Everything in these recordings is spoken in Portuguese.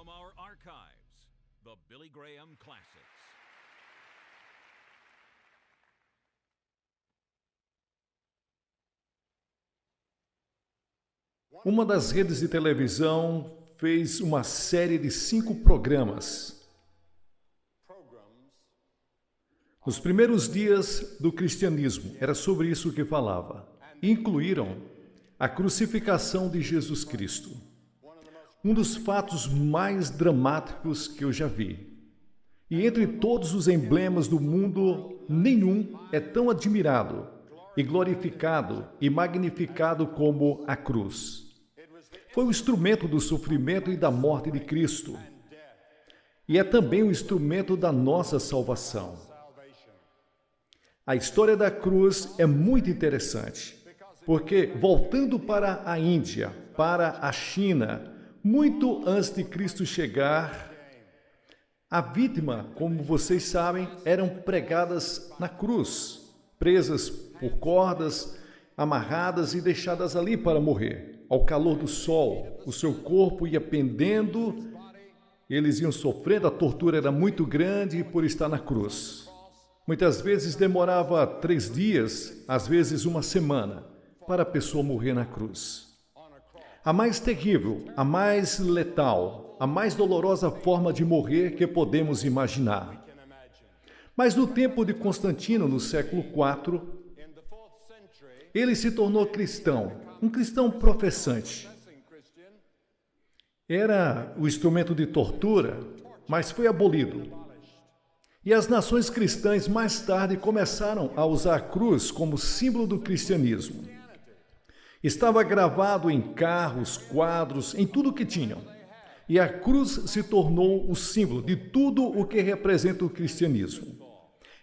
From our archives, the Billy Graham Classics. Uma das redes de televisão fez uma série de 5 programas. Nos primeiros dias do cristianismo, era sobre isso que falava. Incluíram a crucificação de Jesus Cristo. Um dos fatos mais dramáticos que eu já vi. E entre todos os emblemas do mundo, nenhum é tão admirado e glorificado e magnificado como a cruz. Foi o instrumento do sofrimento e da morte de Cristo. E é também o instrumento da nossa salvação. A história da cruz é muito interessante, porque voltando para a Índia, para a China, muito antes de Cristo chegar, a vítima, como vocês sabem, eram pregadas na cruz, presas por cordas, amarradas e deixadas ali para morrer. Ao calor do sol, o seu corpo ia pendendo, eles iam sofrendo, a tortura era muito grande por estar na cruz. Muitas vezes demorava 3 dias, às vezes 1 semana, para a pessoa morrer na cruz. A mais terrível, a mais letal, a mais dolorosa forma de morrer que podemos imaginar. Mas no tempo de Constantino, no século IV, ele se tornou cristão, um cristão professante. Era o instrumento de tortura, mas foi abolido. E as nações cristãs mais tarde começaram a usar a cruz como símbolo do cristianismo. Estava gravado em carros, quadros, em tudo que tinham. E a cruz se tornou o símbolo de tudo o que representa o cristianismo.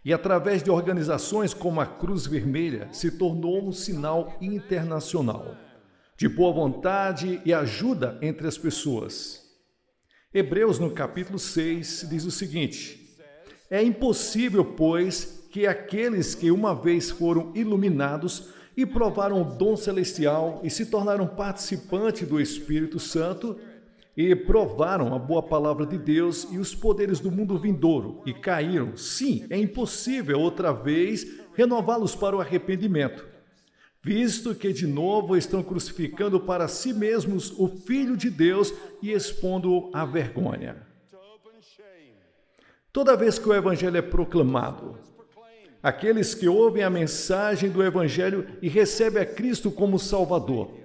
E através de organizações como a Cruz Vermelha, se tornou um sinal internacional de boa vontade e ajuda entre as pessoas. Hebreus, no capítulo 6, diz o seguinte: é impossível, pois, que aqueles que uma vez foram iluminados e provaram o dom celestial e se tornaram participantes do Espírito Santo e provaram a boa palavra de Deus e os poderes do mundo vindouro e caíram. Sim, é impossível outra vez renová-los para o arrependimento, visto que de novo estão crucificando para si mesmos o Filho de Deus e expondo-o à vergonha. Toda vez que o Evangelho é proclamado, aqueles que ouvem a mensagem do Evangelho e recebem a Cristo como Salvador,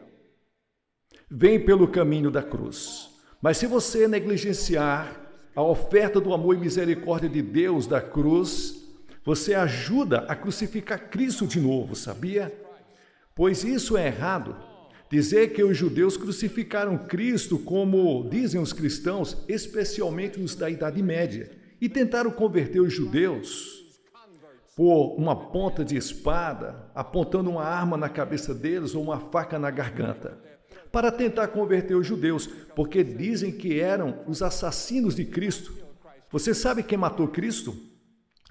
vêm pelo caminho da cruz. Mas se você negligenciar a oferta do amor e misericórdia de Deus da cruz, você ajuda a crucificar Cristo de novo, sabia? Pois isso é errado. Dizer que os judeus crucificaram Cristo, como dizem os cristãos, especialmente os da Idade Média, e tentaram converter os judeus por uma ponta de espada, apontando uma arma na cabeça deles ou uma faca na garganta, para tentar converter os judeus, porque dizem que eram os assassinos de Cristo. Você sabe quem matou Cristo?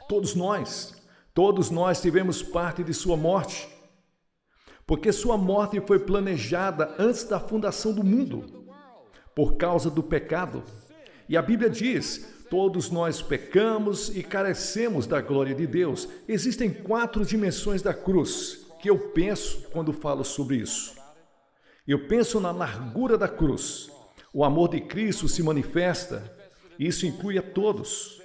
Todos nós tivemos parte de sua morte, porque sua morte foi planejada antes da fundação do mundo, por causa do pecado. E a Bíblia diz: todos nós pecamos e carecemos da glória de Deus. Existem 4 dimensões da cruz que eu penso quando falo sobre isso. Eu penso na largura da cruz. O amor de Cristo se manifesta, e isso inclui a todos.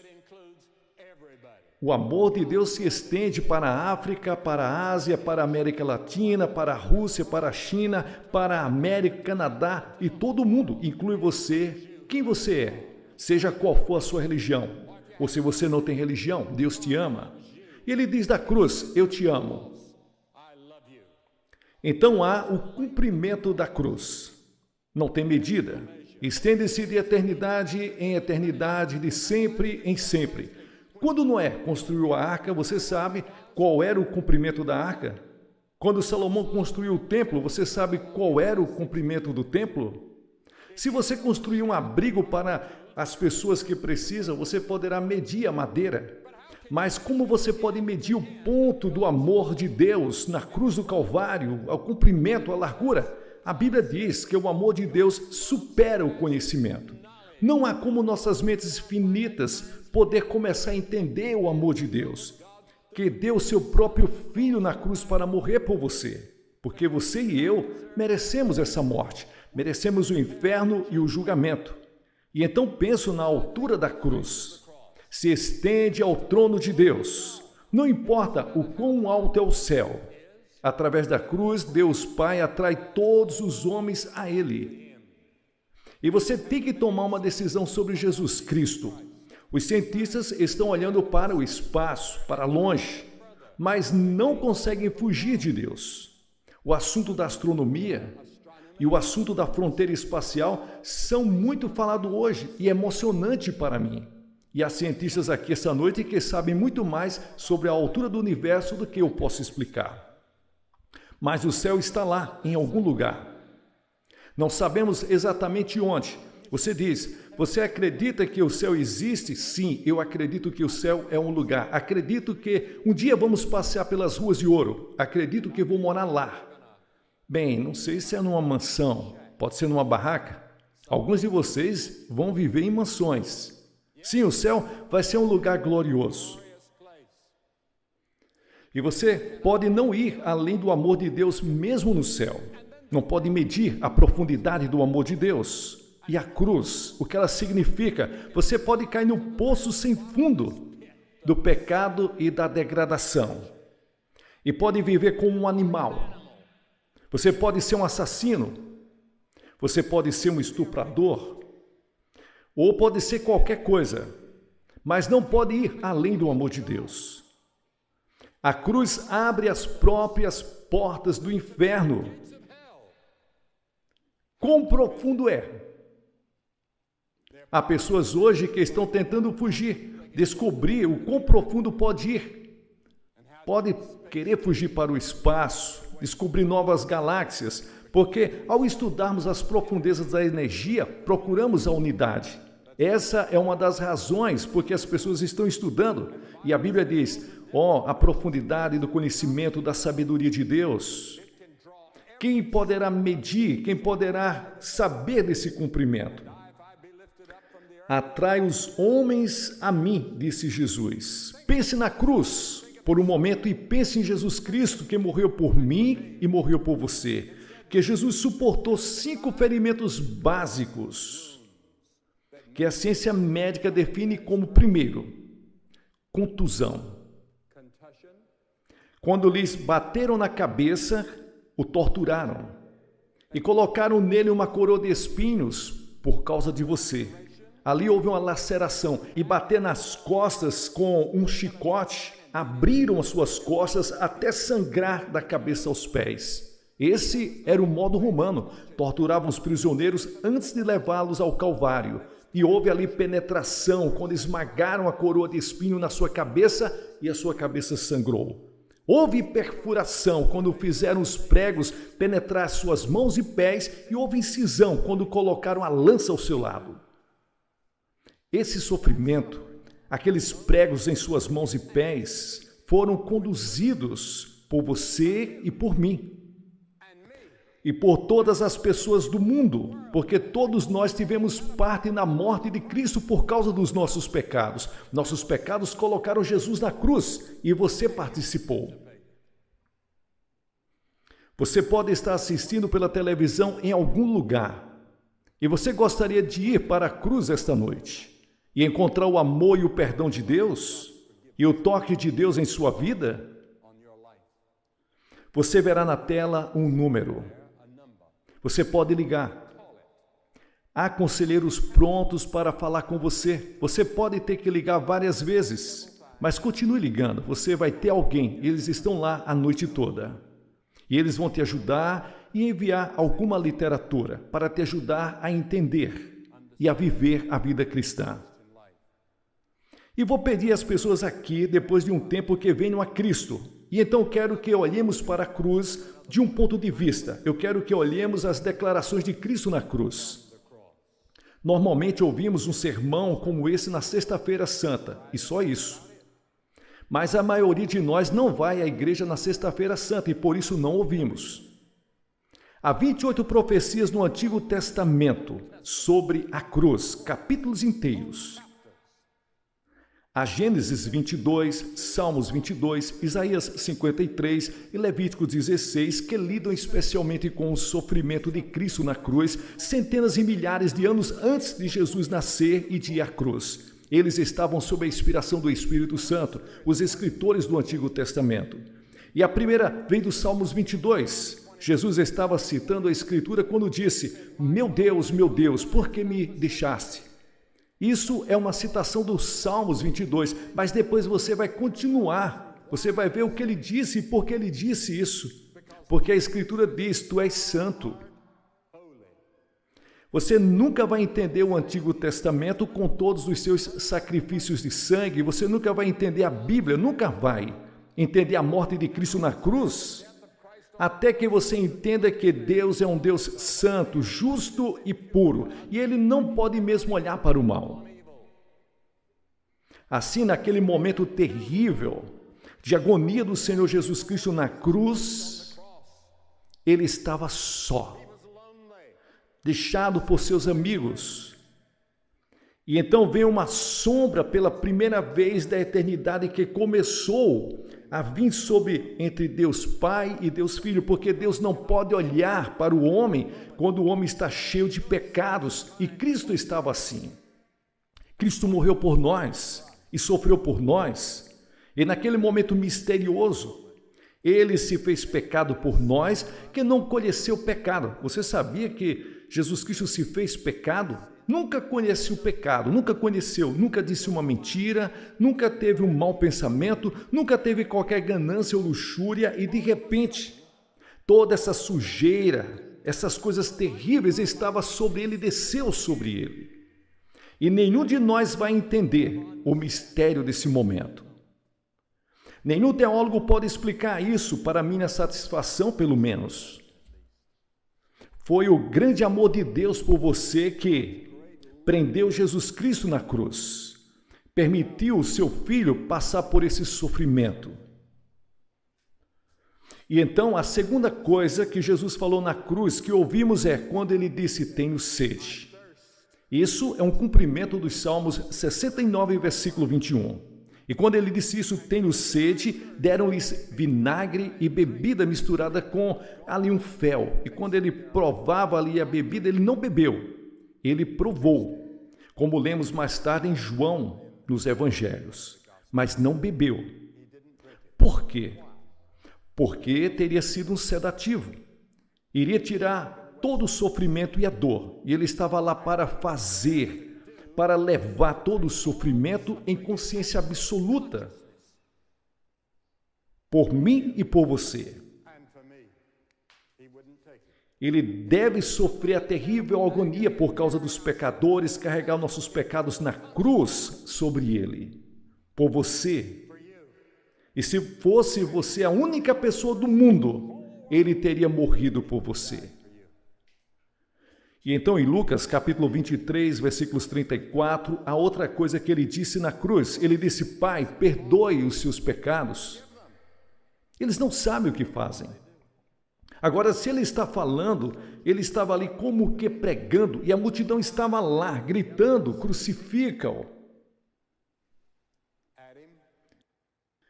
O amor de Deus se estende para a África, para a Ásia, para a América Latina, para a Rússia, para a China, para a América, Canadá e todo mundo, inclui você, quem você é, seja qual for a sua religião. Ou se você não tem religião, Deus te ama. E ele diz da cruz: eu te amo. Então há o cumprimento da cruz. Não tem medida. Estende-se de eternidade em eternidade, de sempre em sempre. Quando Noé construiu a arca, você sabe qual era o comprimento da arca? Quando Salomão construiu o templo, você sabe qual era o comprimento do templo? Se você construir um abrigo para as pessoas que precisam, você poderá medir a madeira. Mas como você pode medir o ponto do amor de Deus na cruz do Calvário, ao comprimento, à largura? A Bíblia diz que o amor de Deus supera o conhecimento. Não há como nossas mentes finitas poder começar a entender o amor de Deus, que deu seu próprio Filho na cruz para morrer por você, porque você e eu merecemos essa morte, merecemos o inferno e o julgamento. E então penso na altura da cruz. Se estende ao trono de Deus. Não importa o quão alto é o céu. Através da cruz, Deus Pai atrai todos os homens a Ele. E você tem que tomar uma decisão sobre Jesus Cristo. Os cientistas estão olhando para o espaço, para longe, mas não conseguem fugir de Deus. O assunto da astronomia e o assunto da fronteira espacial são muito falados hoje e emocionante para mim. E há cientistas aqui essa noite que sabem muito mais sobre a altura do universo do que eu posso explicar. Mas o céu está lá, em algum lugar. Não sabemos exatamente onde. Você diz, você acredita que o céu existe? Sim, eu acredito que o céu é um lugar. Acredito que um dia vamos passear pelas ruas de ouro. Acredito que vou morar lá. Bem, não sei se é numa mansão, pode ser numa barraca. Alguns de vocês vão viver em mansões. Sim, o céu vai ser um lugar glorioso. E você pode não ir além do amor de Deus mesmo no céu. Não pode medir a profundidade do amor de Deus. E a cruz, o que ela significa? Você pode cair no poço sem fundo do pecado e da degradação. E pode viver como um animal. Você pode ser um assassino, você pode ser um estuprador, ou pode ser qualquer coisa, mas não pode ir além do amor de Deus. A cruz abre as próprias portas do inferno. Quão profundo é? Há pessoas hoje que estão tentando fugir, descobrir o quão profundo pode ir. Pode querer fugir para o espaço, descobrir novas galáxias, porque ao estudarmos as profundezas da energia, procuramos a unidade. Essa é uma das razões porque as pessoas estão estudando. E a Bíblia diz, a profundidade do conhecimento da sabedoria de Deus. Quem poderá medir, quem poderá saber desse cumprimento? Atrai os homens a mim, disse Jesus. Pense na cruz por um momento e pense em Jesus Cristo, que morreu por mim e morreu por você. Que Jesus suportou 5 ferimentos básicos, que a ciência médica define como, primeiro, contusão. Quando lhes bateram na cabeça, o torturaram e colocaram nele uma coroa de espinhos por causa de você. Ali houve uma laceração e bater nas costas com um chicote, abriram as suas costas até sangrar da cabeça aos pés. Esse era o modo romano. Torturavam os prisioneiros antes de levá-los ao Calvário. E houve ali penetração, quando esmagaram a coroa de espinho na sua cabeça e a sua cabeça sangrou. Houve perfuração, quando fizeram os pregos penetrar suas mãos e pés, e houve incisão, quando colocaram a lança ao seu lado. Esse sofrimento, aqueles pregos em suas mãos e pés, foram conduzidos por você e por mim. E por todas as pessoas do mundo, porque todos nós tivemos parte na morte de Cristo por causa dos nossos pecados. Nossos pecados colocaram Jesus na cruz e você participou. Você pode estar assistindo pela televisão em algum lugar e você gostaria de ir para a cruz esta noite e encontrar o amor e o perdão de Deus e o toque de Deus em sua vida. Você verá na tela um número. Você pode ligar. Há conselheiros prontos para falar com você. Você pode ter que ligar várias vezes, mas continue ligando. Você vai ter alguém. Eles estão lá a noite toda. E eles vão te ajudar e enviar alguma literatura para te ajudar a entender e a viver a vida cristã. E vou pedir às pessoas aqui, depois de um tempo, que venham a Cristo. E então quero que olhemos para a cruz de um ponto de vista. Eu quero que olhemos as declarações de Cristo na cruz. Normalmente ouvimos um sermão como esse na Sexta-feira Santa, e só isso. Mas a maioria de nós não vai à igreja na Sexta-feira Santa e por isso não ouvimos. Há 28 profecias no Antigo Testamento sobre a cruz, capítulos inteiros. Há Gênesis 22, Salmos 22, Isaías 53 e Levítico 16, que lidam especialmente com o sofrimento de Cristo na cruz, centenas e milhares de anos antes de Jesus nascer e de ir à cruz. Eles estavam sob a inspiração do Espírito Santo, os escritores do Antigo Testamento. E a primeira vem do Salmos 22. Jesus estava citando a Escritura quando disse: meu Deus, por que me deixaste? Isso é uma citação do Salmos 22, mas depois você vai continuar. Você vai ver o que ele disse e por que ele disse isso. Porque a Escritura diz: tu és santo. Você nunca vai entender o Antigo Testamento com todos os seus sacrifícios de sangue. Você nunca vai entender a Bíblia, nunca vai entender a morte de Cristo na cruz, até que você entenda que Deus é um Deus santo, justo e puro, e Ele não pode mesmo olhar para o mal. Assim, naquele momento terrível de agonia do Senhor Jesus Cristo na cruz, Ele estava só, deixado por seus amigos. E então vem uma sombra pela primeira vez da eternidade que começou a vir sobre entre Deus Pai e Deus Filho, porque Deus não pode olhar para o homem quando o homem está cheio de pecados, e Cristo estava assim. Cristo morreu por nós e sofreu por nós, e naquele momento misterioso, Ele se fez pecado por nós, que não conheceu pecado. Você sabia que Jesus Cristo se fez pecado? Nunca conheceu o pecado, nunca disse uma mentira, nunca teve um mau pensamento, nunca teve qualquer ganância ou luxúria, e de repente, toda essa sujeira, essas coisas terríveis estava sobre ele, desceu sobre ele. E nenhum de nós vai entender o mistério desse momento. Nenhum teólogo pode explicar isso, para minha satisfação, pelo menos. Foi o grande amor de Deus por você que prendeu Jesus Cristo na cruz, permitiu o seu filho passar por esse sofrimento. E então a segunda coisa que Jesus falou na cruz que ouvimos é quando ele disse: tenho sede. Isso é um cumprimento dos Salmos 69, versículo 21. E quando ele disse isso, tenho sede, deram-lhes vinagre e bebida misturada com ali um fel. E quando ele provava ali a bebida, ele não bebeu. Ele provou, como lemos mais tarde em João, nos Evangelhos, mas não bebeu. Por quê? Porque teria sido um sedativo. Iria tirar todo o sofrimento e a dor. E ele estava lá para para levar todo o sofrimento em consciência absoluta, por mim e por você. Ele deve sofrer a terrível agonia por causa dos pecadores, carregar nossos pecados na cruz sobre ele, por você. E se fosse você a única pessoa do mundo, ele teria morrido por você. E então em Lucas capítulo 23, versículos 34, a outra coisa que ele disse na cruz, ele disse: Pai, perdoe os seus pecados. Eles não sabem o que fazem. Agora, se ele está falando, ele estava ali como que pregando, e a multidão estava lá, gritando: crucifica-o.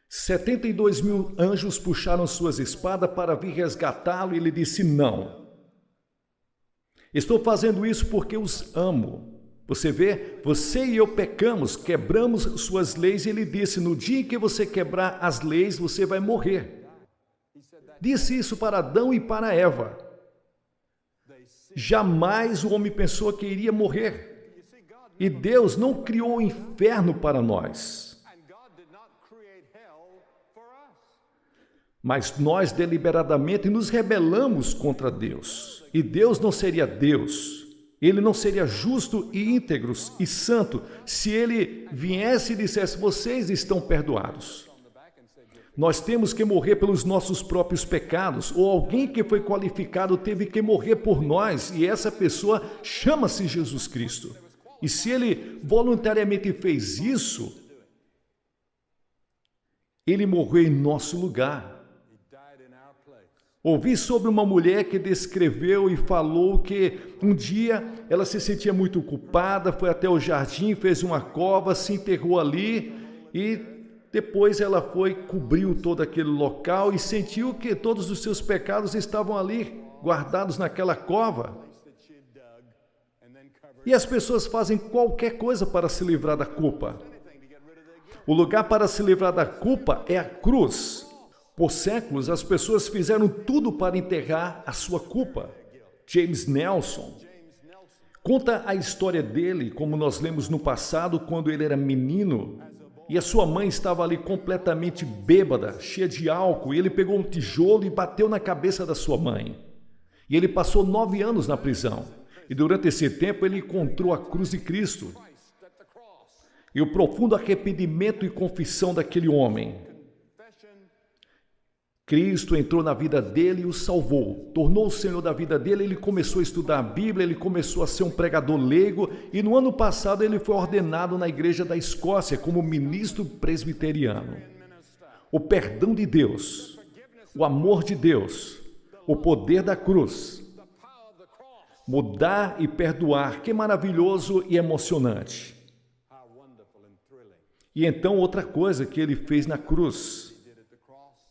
72 mil anjos puxaram suas espadas para vir resgatá-lo, e ele disse: não. Estou fazendo isso porque os amo. Você vê, você e eu pecamos, quebramos suas leis, e ele disse: no dia em que você quebrar as leis, você vai morrer. Disse isso para Adão e para Eva. Jamais o homem pensou que iria morrer. E Deus não criou o inferno para nós. Mas nós deliberadamente nos rebelamos contra Deus. E Deus não seria Deus. Ele não seria justo e íntegro e santo se ele viesse e dissesse: vocês estão perdoados. Nós temos que morrer pelos nossos próprios pecados, ou alguém que foi qualificado teve que morrer por nós, e essa pessoa chama-se Jesus Cristo. E se ele voluntariamente fez isso, ele morreu em nosso lugar. Ouvi sobre uma mulher que descreveu e falou que um dia ela se sentia muito culpada, foi até o jardim, fez uma cova, se enterrou ali e depois ela foi, cobriu todo aquele local e sentiu que todos os seus pecados estavam ali, guardados naquela cova. E as pessoas fazem qualquer coisa para se livrar da culpa. O lugar para se livrar da culpa é a cruz. Por séculos, as pessoas fizeram tudo para enterrar a sua culpa. James Nelson conta a história dele, como nós lemos no passado, quando ele era menino, e a sua mãe estava ali completamente bêbada, cheia de álcool, e ele pegou um tijolo e bateu na cabeça da sua mãe. E ele passou 9 anos na prisão. E durante esse tempo ele encontrou a cruz de Cristo. E o profundo arrependimento e confissão daquele homem. Cristo entrou na vida dele e o salvou, tornou o Senhor da vida dele, ele começou a estudar a Bíblia, ele começou a ser um pregador leigo e no ano passado ele foi ordenado na igreja da Escócia como ministro presbiteriano. O perdão de Deus, o amor de Deus, o poder da cruz, mudar e perdoar, que maravilhoso e emocionante. E então outra coisa que ele fez na cruz,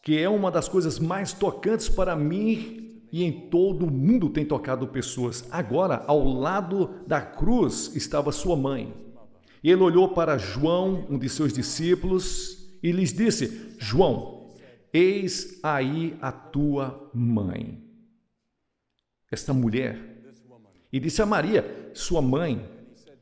que é uma das coisas mais tocantes para mim e em todo o mundo tem tocado pessoas. Agora, ao lado da cruz estava sua mãe. E ele olhou para João, um de seus discípulos, e lhes disse: João, eis aí a tua mãe. Esta mulher. E disse a Maria, sua mãe,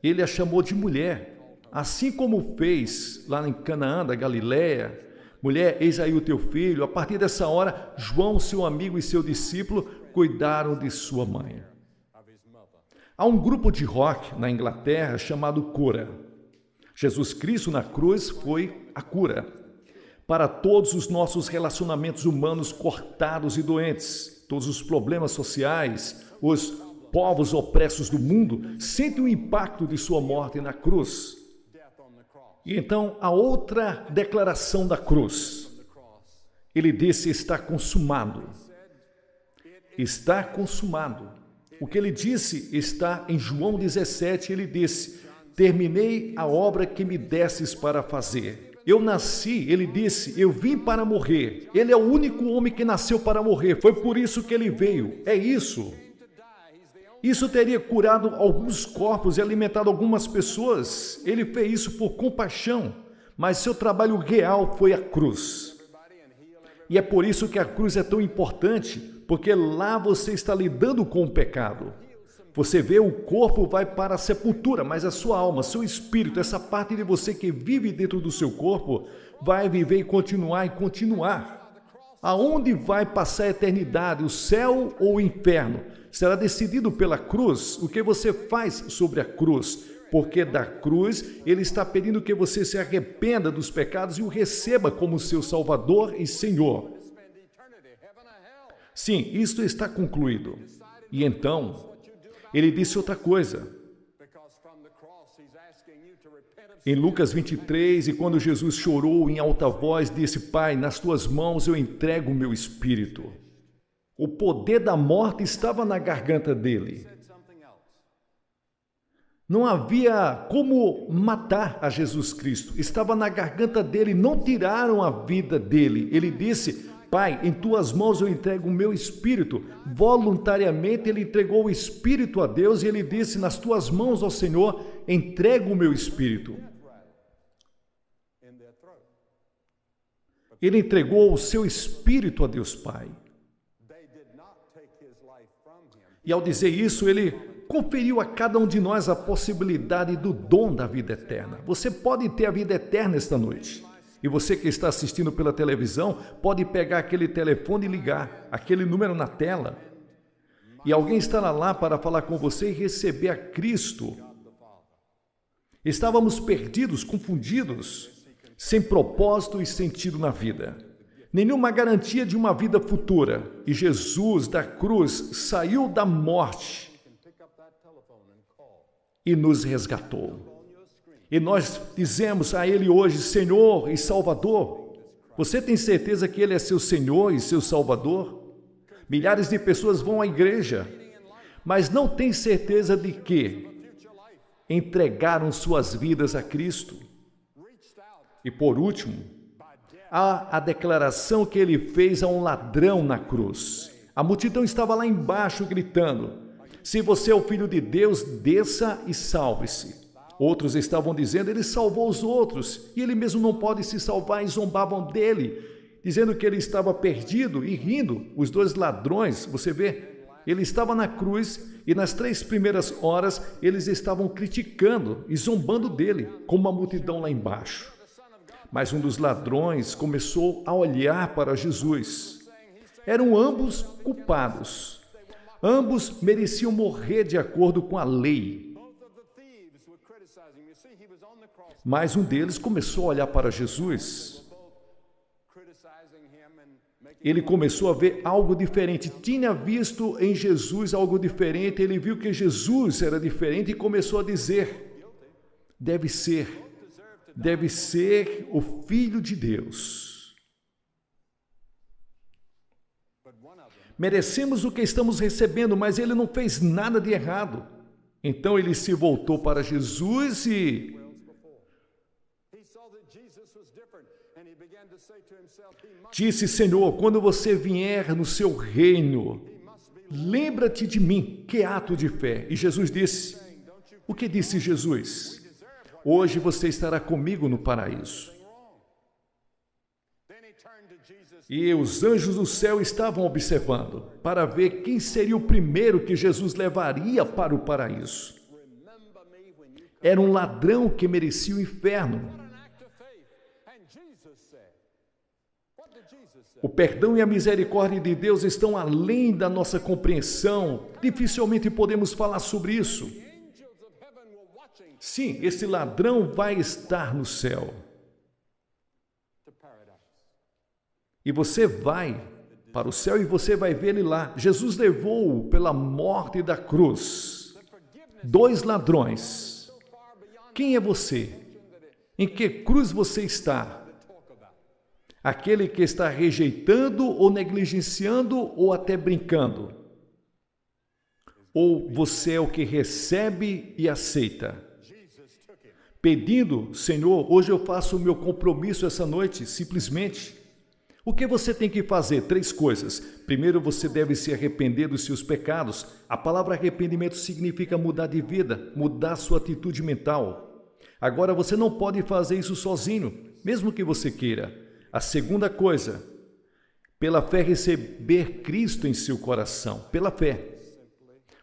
ele a chamou de mulher, assim como fez lá em Canaã da Galileia. Mulher, eis aí o teu filho. A partir dessa hora, João, seu amigo e seu discípulo, cuidaram de sua mãe. Há um grupo de rock na Inglaterra chamado Cura. Jesus Cristo na cruz foi a cura para todos os nossos relacionamentos humanos cortados e doentes. Todos os problemas sociais, os povos opressos do mundo sentem o impacto de sua morte na cruz. E então, a outra declaração da cruz, ele disse, está consumado. Está consumado. O que ele disse está em João 17, ele disse, terminei a obra que me destes para fazer. Eu nasci, ele disse, eu vim para morrer. Ele é o único homem que nasceu para morrer, foi por isso que ele veio. É isso. Isso teria curado alguns corpos e alimentado algumas pessoas. Ele fez isso por compaixão, mas seu trabalho real foi a cruz. E é por isso que a cruz é tão importante, porque lá você está lidando com o pecado. Você vê, o corpo vai para a sepultura, mas a sua alma, seu espírito, essa parte de você que vive dentro do seu corpo, vai viver e continuar. Aonde vai passar a eternidade, o céu ou o inferno? Será decidido pela cruz, o que você faz sobre a cruz, porque da cruz ele está pedindo que você se arrependa dos pecados e o receba como seu Salvador e Senhor. Sim, isto está concluído. E então, ele disse outra coisa. Em Lucas 23, e quando Jesus chorou em alta voz, disse, Pai, nas tuas mãos eu entrego o meu espírito. O poder da morte estava na garganta dele. Não havia como matar a Jesus Cristo. Estava na garganta dele, não tiraram a vida dele. Ele disse, Pai, em tuas mãos eu entrego o meu espírito. Voluntariamente ele entregou o espírito a Deus e ele disse, nas tuas mãos, ó Senhor, entrego o meu espírito. Ele entregou o seu espírito a Deus Pai. E ao dizer isso, ele conferiu a cada um de nós a possibilidade do dom da vida eterna. Você pode ter a vida eterna esta noite. E você que está assistindo pela televisão, pode pegar aquele telefone e ligar, aquele número na tela. E alguém estará lá para falar com você e receber a Cristo. Estávamos perdidos, confundidos, sem propósito e sentido na vida. Nenhuma garantia de uma vida futura. E Jesus da cruz saiu da morte e nos resgatou. E nós dizemos a Ele hoje, Senhor e Salvador. Você tem certeza que Ele é seu Senhor e seu Salvador? Milhares de pessoas vão à igreja, mas não têm certeza de que entregaram suas vidas a Cristo. E por último, há a declaração que ele fez a um ladrão na cruz. A multidão estava lá embaixo gritando: se você é o Filho de Deus, desça e salve-se. Outros estavam dizendo: ele salvou os outros, e ele mesmo não pode se salvar, e zombavam dele, dizendo que ele estava perdido e rindo. Os dois ladrões, você vê, ele estava na cruz e nas 3 primeiras horas eles estavam criticando e zombando dele, com uma multidão lá embaixo. Mas um dos ladrões começou a olhar para Jesus. Eram ambos culpados. Ambos mereciam morrer de acordo com a lei. Mas um deles começou a olhar para Jesus. Ele começou a ver algo diferente. Tinha visto em Jesus algo diferente. Ele viu que Jesus era diferente e começou a dizer: deve ser o Filho de Deus. Merecemos o que estamos recebendo, mas ele não fez nada de errado. Então ele se voltou para Jesus e disse: Senhor, quando você vier no seu reino, lembra-te de mim. Que ato de fé! E Jesus disse: o que disse Jesus? Hoje você estará comigo no paraíso. E os anjos do céu estavam observando para ver quem seria o primeiro que Jesus levaria para o paraíso. Era um ladrão que merecia o inferno. O perdão e a misericórdia de Deus estão além da nossa compreensão. Dificilmente podemos falar sobre isso. Sim, esse ladrão vai estar no céu. E você vai para o céu e você vai ver ele lá. Jesus levou pela morte da cruz 2 ladrões. Quem é você? Em que cruz você está? Aquele que está rejeitando ou negligenciando ou até brincando? Ou você é o que recebe e aceita? Pedindo: Senhor, hoje eu faço o meu compromisso essa noite, simplesmente. O que você tem que fazer? 3 coisas. Primeiro, você deve se arrepender dos seus pecados. A palavra arrependimento significa mudar de vida, mudar sua atitude mental. Agora, você não pode fazer isso sozinho, mesmo que você queira. A segunda coisa, pela fé receber Cristo em seu coração, pela fé.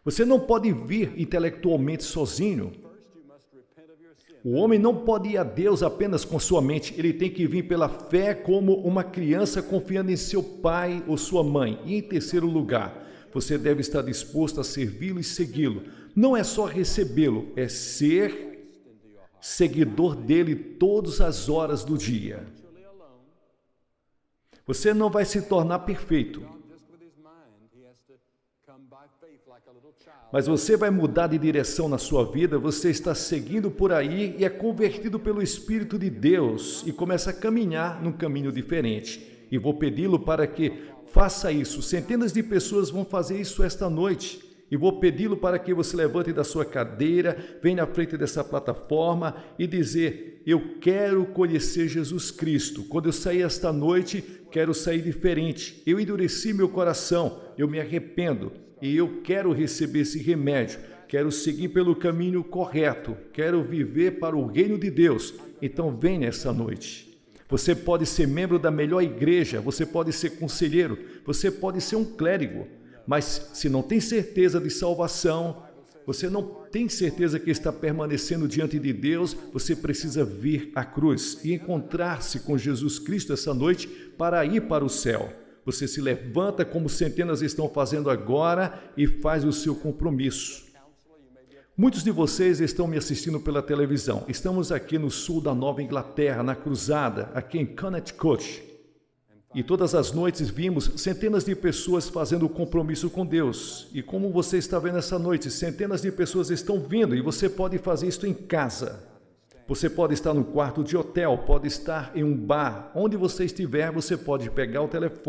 Você não pode vir intelectualmente sozinho. O homem não pode ir a Deus apenas com sua mente, ele tem que vir pela fé como uma criança confiando em seu pai ou sua mãe. E em terceiro lugar, você deve estar disposto a servi-lo e segui-lo. Não é só recebê-lo, é ser seguidor dele todas as horas do dia. Você não vai se tornar perfeito, mas você vai mudar de direção na sua vida. Você está seguindo por aí e é convertido pelo Espírito de Deus e começa a caminhar num caminho diferente. E vou pedi-lo para que faça isso. Centenas de pessoas vão fazer isso esta noite. E vou pedi-lo para que você levante da sua cadeira, venha à frente dessa plataforma e dizer: eu quero conhecer Jesus Cristo. Quando eu sair esta noite, quero sair diferente. Eu endureci meu coração, eu me arrependo e eu quero receber esse remédio. Quero seguir pelo caminho correto, quero viver para o reino de Deus. Então venha essa noite. Você pode ser membro da melhor igreja, você pode ser conselheiro, você pode ser um clérigo. Mas se não tem certeza de salvação, você não tem certeza que está permanecendo diante de Deus, você precisa vir à cruz e encontrar-se com Jesus Cristo essa noite para ir para o céu. Você se levanta como centenas estão fazendo agora e faz o seu compromisso. Muitos de vocês estão me assistindo pela televisão. Estamos aqui no sul da Nova Inglaterra, na Cruzada, aqui em Connecticut. E todas as noites vimos centenas de pessoas fazendo o compromisso com Deus. E como você está vendo essa noite, centenas de pessoas estão vindo e você pode fazer isso em casa. Você pode estar no quarto de hotel, pode estar em um bar. Onde você estiver, você pode pegar o telefone